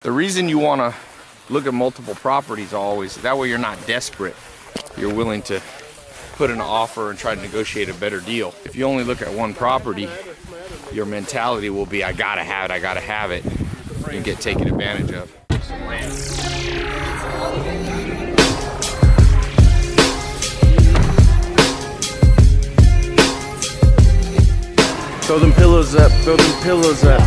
The reason you want to look at multiple properties always, that way you're not desperate. You're willing to put an offer and try to negotiate a better deal. If you only look at one property, your mentality will be, I gotta have it, I gotta have it, and get taken advantage of. Throw them pillows up, throw them pillows up,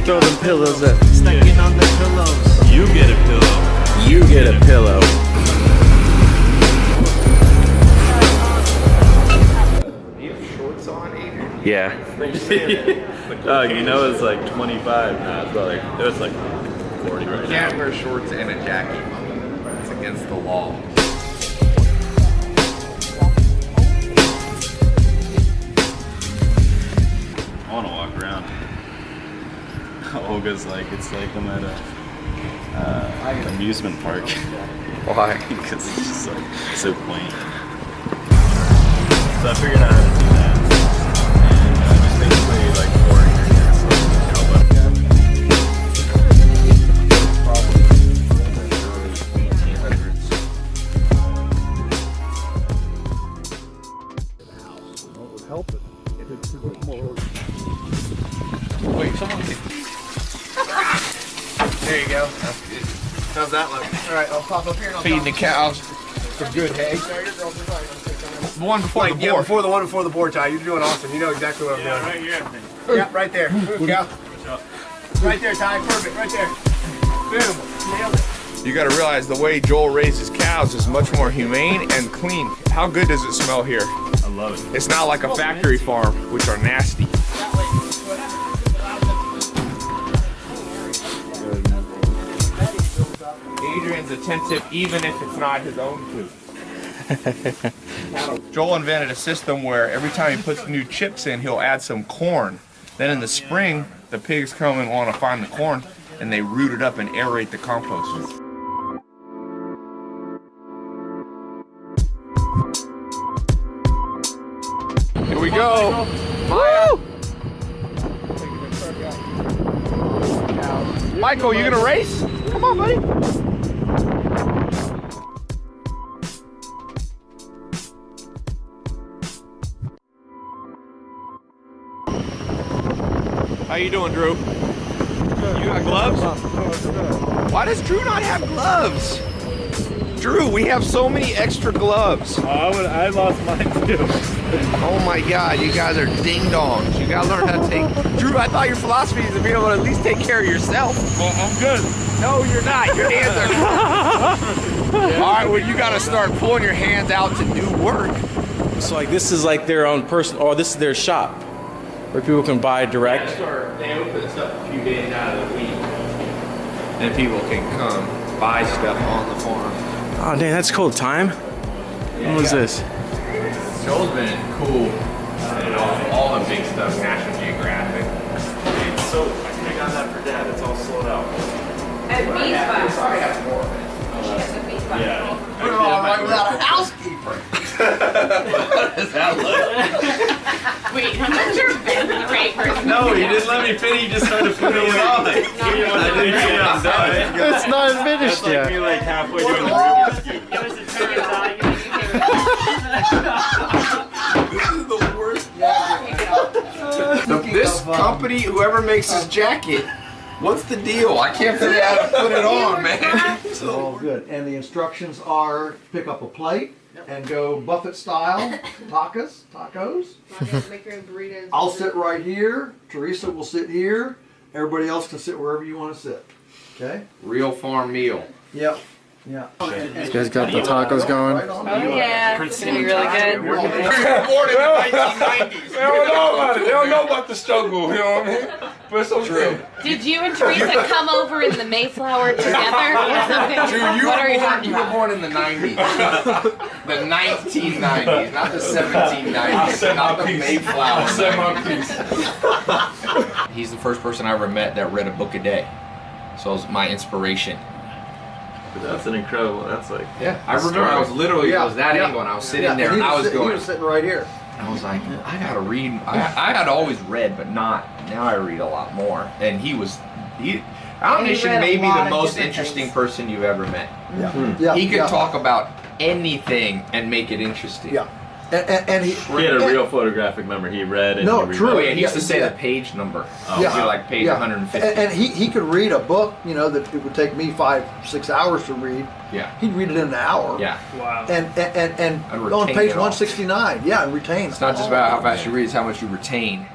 throw them pillows up. Snacking on the pillows. You get a pillow. You get a pillow. You have shorts on, Adrian? Yeah. Oh, you know it's like 25 now. It's like 40 right You can't wear shorts and a jacket. It's against the law. I want to walk around. Olga's like, it's like I'm at a amusement park. Why? Because it's just like so quaint. So I figured out how to do that. And just basically like pouring your hair so Help it. Wait, someone can... There you go. That's good. How's that look? Alright, I'll pop up here and I'll Feeding the cows. some good hay. The one before the Yeah, board. before the one before the board, Ty. You're doing awesome. You know exactly what I'm doing. right here. Yeah, right there. Move, cow. Right there, Ty. Perfect. Right there. Boom. Nailed it. You gotta realize the way Joel raises cows is much more humane and clean. How good does it smell here? I love it. It's not like a factory farm, which are nasty. Adrian's attentive even if it's not his own food. Joel invented a system where every time he puts new chips in, he'll add some corn. Then in the spring, the pigs come and want to find the corn, and they root it up and aerate the compost. Here we go. Maya. Michael, you gonna race? Come on, buddy. How you doing, Drew? You got gloves? Why does Drew not have gloves? Drew, we have so many extra gloves. I lost mine too. Oh my God, you guys are ding-dongs. You gotta learn how to take... Drew, I thought your philosophy is to be able to at least take care of yourself. Well, I'm good. No, you're not. Your hands are... All right, well, you gotta start pulling your hands out to do work. So like this is like their own person, or this is their shop where people can buy direct. They open this up a few days out of the week, and people can come buy stuff on the farm. Oh dang, that's cool. Time? When was this? Joel's been cool. All the big stuff, National Geographic. So I got that for Dad. It's all sold out. At Beeswax. Probably have more of it. She has a beeswax. Yeah. Put it all right without a housekeeper. What does that look? Wait, I'm not sure if Ben's the right person. No, he didn't let me finish. He just started putting it on. I didn't say I'm done. It's not finished That's like me like halfway doing the Rubik's Cube. Give us a turn on. This is the worst jacket. This company, whoever makes this jacket, what's the deal? I can't figure out how to put it on, man. All good. And the instructions are pick up a plate and go buffet style, tacos. Make your own burritos. I'll sit right here. Teresa will sit here. Everybody else can sit wherever you want to sit. Okay? Real farm meal. Yep. Yeah. You guys got the tacos going? Right on. Oh yeah, it's gonna be really good. Born in the 1990s. They don't know about it. They don't know about the struggle, you know what I mean? But it's so true. Did you and Teresa come over in the Mayflower together or something? Drew, you were born in the 90s. The 1990s, not the 1790s, not the Mayflower. I said my piece. He's the first person I ever met that read a book a day. So it was my inspiration. That's an incredible. That's like. Yeah, I remember I was literally, I was that angle and I was sitting there and I was going. He was sitting right here. I was like, I gotta read. I had always read, but not. Now I read a lot more. And I Omniscient read a may be lot the of most different interesting things. person you've ever met. Yeah. He could yeah. talk about anything and make it interesting. Yeah. And he He had a real photographic memory. He read and No, he reread. true. Oh yeah, he used to Yeah, say yeah. the page number. Oh, Yeah. yeah. Like page 150. And he could read a book, you know, that it would take me 5-6 hours to read. Yeah. He'd read it in an hour. Yeah. Wow. And And on retain page it all. 169, yeah, and retain. It's not just about how fast you read, it's how much you retain.